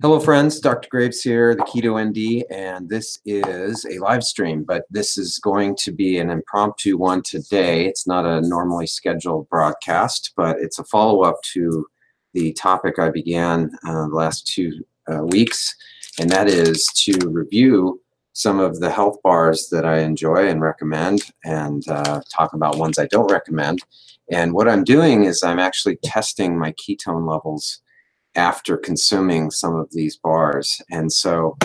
Hello friends, Dr. Graves here, the Keto ND, and this is a live stream, but this is going to be an impromptu one today. It's not a normally scheduled broadcast, but it's a follow-up to the topic I began the last 2 weeks, and that is to review some of the health bars that I enjoy and recommend, and talk about ones I don't recommend. And what I'm doing is I'm actually testing my ketone levels after consuming some of these bars. And so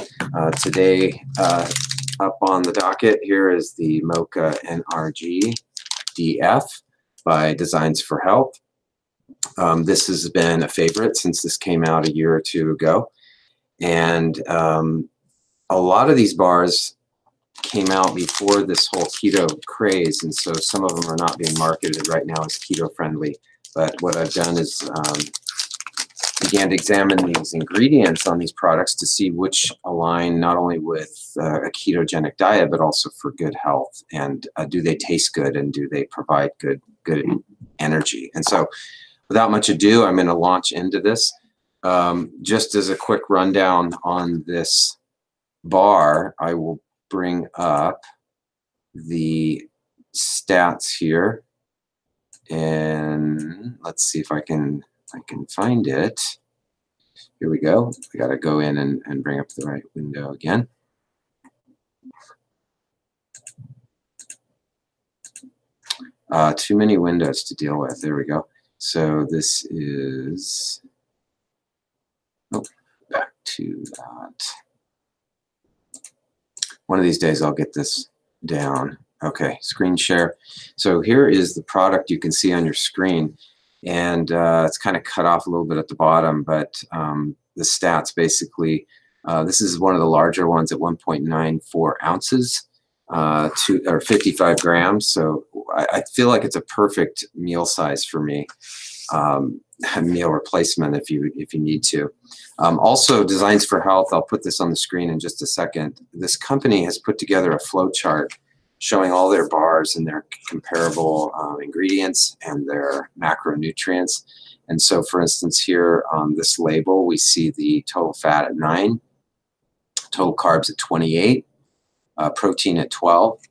today up on the docket here is the Mocha NRG DF by Designs for Health. This has been a favorite since this came out a year or two ago. And a lot of these bars came out before this whole keto craze, and so some of them are not being marketed right now as keto friendly. But what I've done is began to examine these ingredients on these products to see which align not only with a ketogenic diet, but also for good health. And do they taste good, and do they provide good energy? And so without much ado, I'm going to launch into this. Just as a quick rundown on this bar, I will bring up the stats here. And let's see if I can find it. Here we go. I got to go in and bring up the right window again. Too many windows to deal with. There we go. So this is, back to that. One of these days I'll get this down. Okay, screen share. So here is the product you can see on your screen. And it's kind of cut off a little bit at the bottom, but the stats basically, this is one of the larger ones at 1.94 ounces or 55 grams. So I feel like it's a perfect meal size for me, a meal replacement if you need to. Also, Designs for Health, I'll put this on the screen in just a second. This company has put together a flow chart showing all their bars and their comparable ingredients and their macronutrients. And so, for instance, here on this label, we see the total fat at 9, total carbs at 28, protein at 12.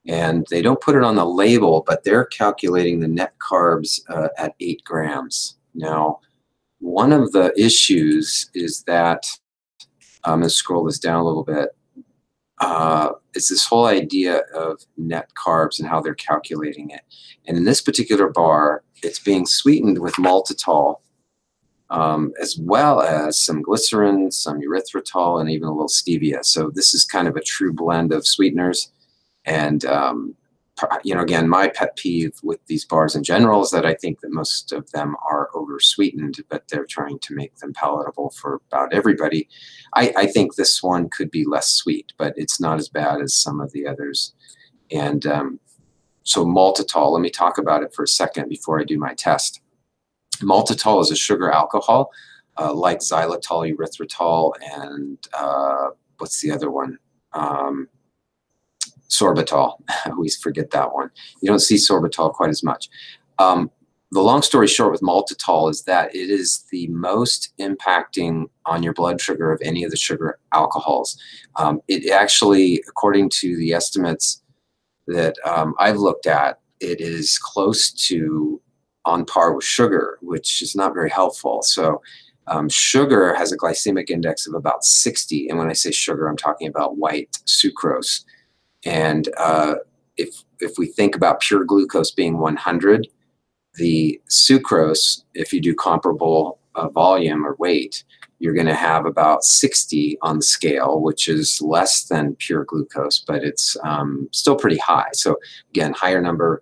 And they don't put it on the label, but they're calculating the net carbs at 8 grams. Now, one of the issues is that, I'm going to scroll this down a little bit, it's this whole idea of net carbs and how they're calculating it. And in this particular bar, it's being sweetened with maltitol, as well as some glycerin, some erythritol, and even a little stevia. So this is kind of a true blend of sweeteners. And you know, again, my pet peeve with these bars in general is that I think that most of them are over-sweetened, but they're trying to make them palatable for about everybody. I think this one could be less sweet, but it's not as bad as some of the others. And so maltitol, let me talk about it for a second before I do my test. Maltitol is a sugar alcohol, like xylitol, erythritol, and what's the other one? Sorbitol. I always forget that one. You don't see sorbitol quite as much. The long story short with maltitol is that it is the most impacting on your blood sugar of any of the sugar alcohols. It actually, according to the estimates that I've looked at, it is close to on par with sugar, which is not very helpful. So sugar has a glycemic index of about 60. And when I say sugar, I'm talking about white sucrose. And if we think about pure glucose being 100, the sucrose, if you do comparable volume or weight, you're going to have about 60 on the scale, which is less than pure glucose, but it's still pretty high. So again, higher number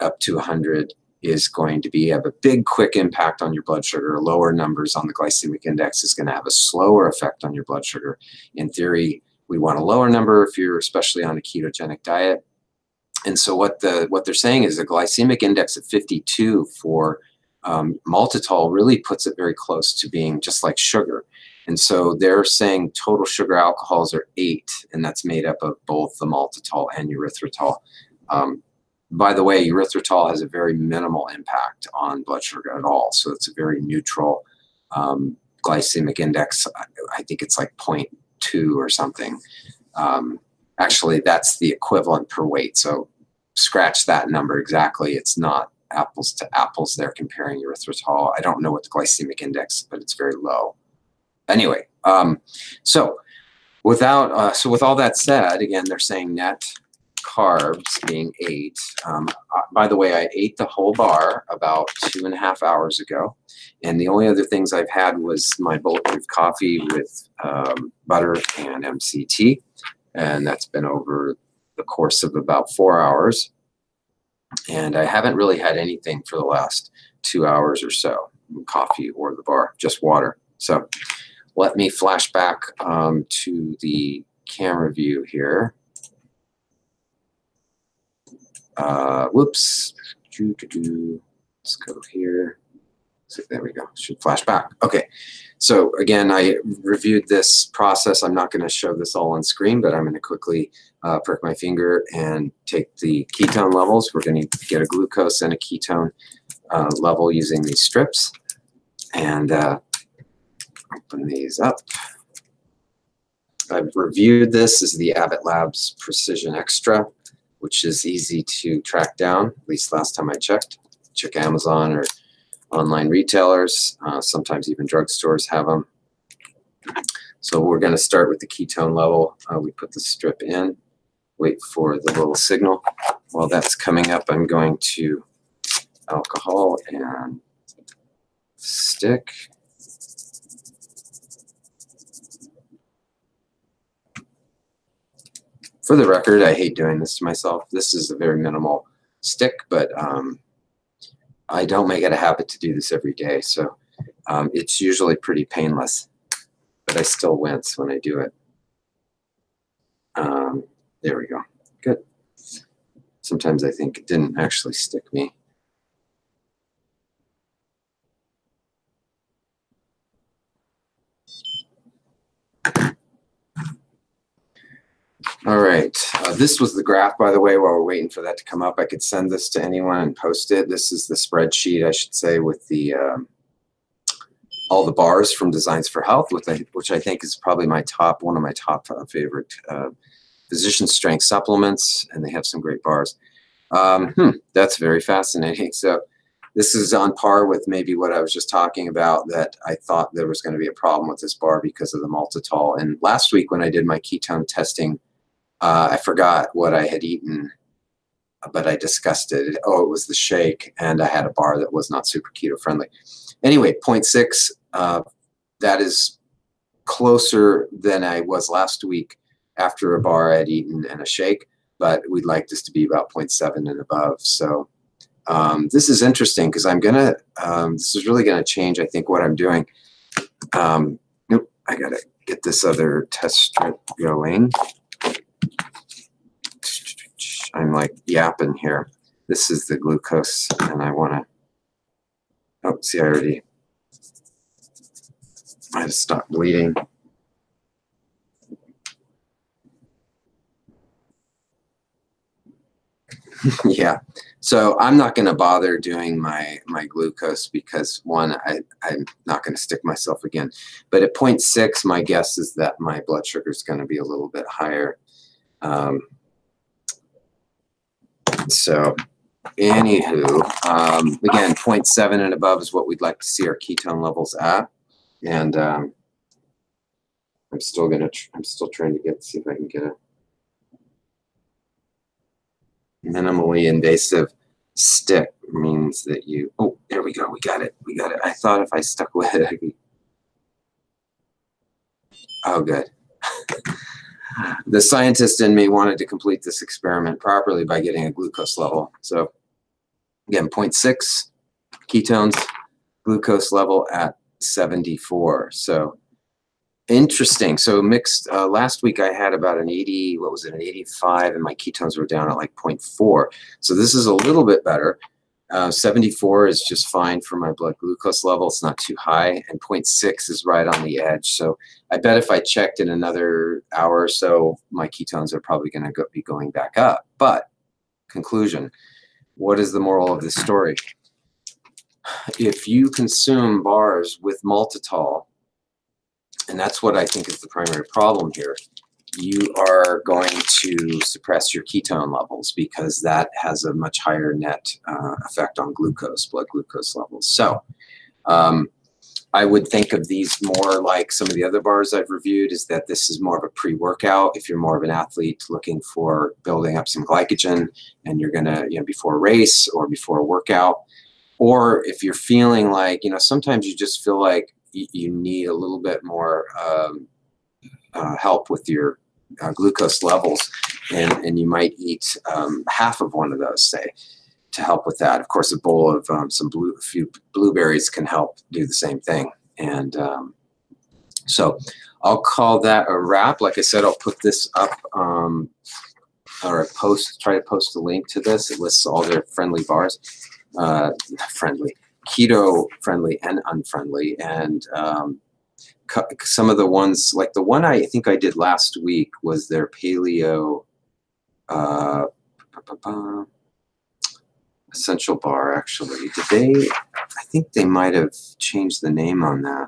up to 100 is going to have a big, quick impact on your blood sugar. Lower numbers on the glycemic index is going to have a slower effect on your blood sugar. In theory, we want a lower number if you're especially on a ketogenic diet. And so what they're saying is a glycemic index of 52 for maltitol really puts it very close to being just like sugar. And so they're saying total sugar alcohols are 8, and that's made up of both the maltitol and erythritol. By the way, erythritol has a very minimal impact on blood sugar at all. So it's a very neutral glycemic index. I think it's like 0.2 or something. Actually, that's the equivalent per weight. So scratch that number exactly. It's not apples to apples there comparing erythritol. I don't know what the glycemic index, but it's very low. Anyway, so with all that said, again, they're saying net carbs being 8. By the way, I ate the whole bar about 2.5 hours ago, and the only other things I've had was my bulletproof coffee with butter and MCT, and that's been over the course of about 4 hours. And I haven't really had anything for the last 2 hours or so, coffee or the bar, just water. So let me flash back to the camera view here. Whoops. Let's go here. So there we go. Should flash back. Okay. So again, I reviewed this process. I'm not going to show this all on screen, but I'm going to quickly prick my finger and take the ketone levels. We're going to get a glucose and a ketone level using these strips, and open these up. I've reviewed this. This is the Abbott Labs Precision Extra, which is easy to track down, at least last time I checked. Check Amazon or online retailers. Sometimes even drugstores have them. So we're going to start with the ketone level. We put the strip in, wait for the little signal. While that's coming up, I'm going to alcohol and stick. For the record, I hate doing this to myself. This is a very minimal stick, but I don't make it a habit to do this every day, so it's usually pretty painless, but I still wince when I do it. There we go. Good. Sometimes I think it didn't actually stick me. All right, this was the graph, by the way. While we're waiting for that to come up, I could send this to anyone and post it. This is the spreadsheet, I should say, with the all the bars from Designs for Health, which I think is probably one of my top favorite physician strength supplements, and they have some great bars. That's very fascinating. So this is on par with maybe what I was just talking about, that I thought there was going to be a problem with this bar because of the maltitol. And last week when I did my ketone testing, I forgot what I had eaten, but I discussed it. Oh, it was the shake, and I had a bar that was not super keto friendly. Anyway, 0.6, that is closer than I was last week after a bar I had eaten and a shake, but we'd like this to be about 0.7 and above. So this is interesting because this is really going to change, I think, what I'm doing. Nope, I got to get this other test strip going. I'm like yapping here. This is the glucose, and I want to, oh, see, I had to stop bleeding. Yeah, so I'm not going to bother doing my glucose because, one, I'm not going to stick myself again. But at 0.6, my guess is that my blood sugar is going to be a little bit higher. So anywho, again, 0.7 and above is what we'd like to see our ketone levels at. And I'm still trying to see if I can get a minimally invasive stick. Means that you, oh, there we go. We got it. We got it. I thought if I stuck with it, I could, oh, good. The scientist in me wanted to complete this experiment properly by getting a glucose level. So again, 0.6 ketones, glucose level at 74. So interesting. So mixed, last week I had about an 80, what was it, an 85, and my ketones were down at like 0.4. So this is a little bit better. 74 is just fine for my blood glucose level. It's not too high, and 0.6 is right on the edge. So I bet if I checked in another hour or so, my ketones are probably going to be going back up. But conclusion, what is the moral of this story? If you consume bars with maltitol, And that's what I think is the primary problem here. You are going to suppress your ketone levels because that has a much higher net effect on glucose, blood glucose levels. So I would think of these more like some of the other bars I've reviewed, is that this is more of a pre-workout. If you're more of an athlete looking for building up some glycogen and you're going to, before a race or before a workout, or if you're feeling like, sometimes you just feel like you need a little bit more help with your glucose levels, and you might eat half of one of those, say, to help with that. Of course, a bowl of a few blueberries can help do the same thing. And so I'll call that a wrap. Like I said, I'll put this up, or try to post a link to this. It lists all their friendly bars, keto friendly and unfriendly, and some of the ones, like the one I think I did last week was their paleo essential bar. Actually, I think they might have changed the name on that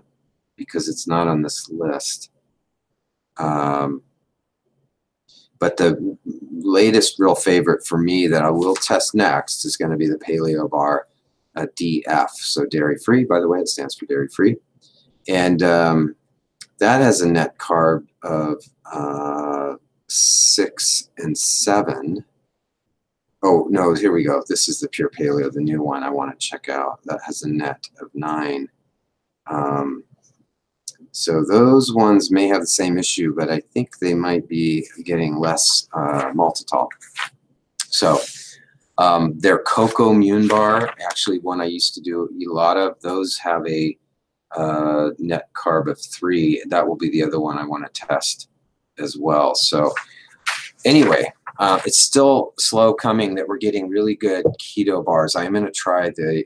because it's not on this list. But the latest real favorite for me that I will test next is going to be the paleo bar DF. So dairy free, by the way, it stands for dairy free. And that has a net carb of 6 and 7. Oh, no, here we go. This is the pure paleo, the new one I want to check out. That has a net of 9. So those ones may have the same issue, but I think they might be getting less maltitol. So their Cocoa Mune bar, actually one I used to eat a lot of, those have a net carb of 3. That will be the other one I want to test as well. So anyway, it's still slow coming that we're getting really good keto bars. I'm going to try the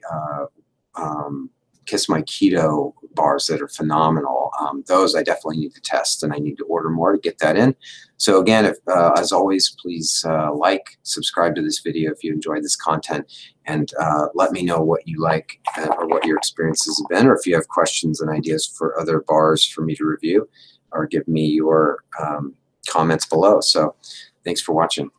Kiss My Keto bars that are phenomenal. Those I definitely need to test, and I need to order more to get that in. So again, if, as always, please like, subscribe to this video if you enjoyed this content, and let me know what you like or what your experiences have been, or if you have questions and ideas for other bars for me to review, or give me your comments below. So thanks for watching.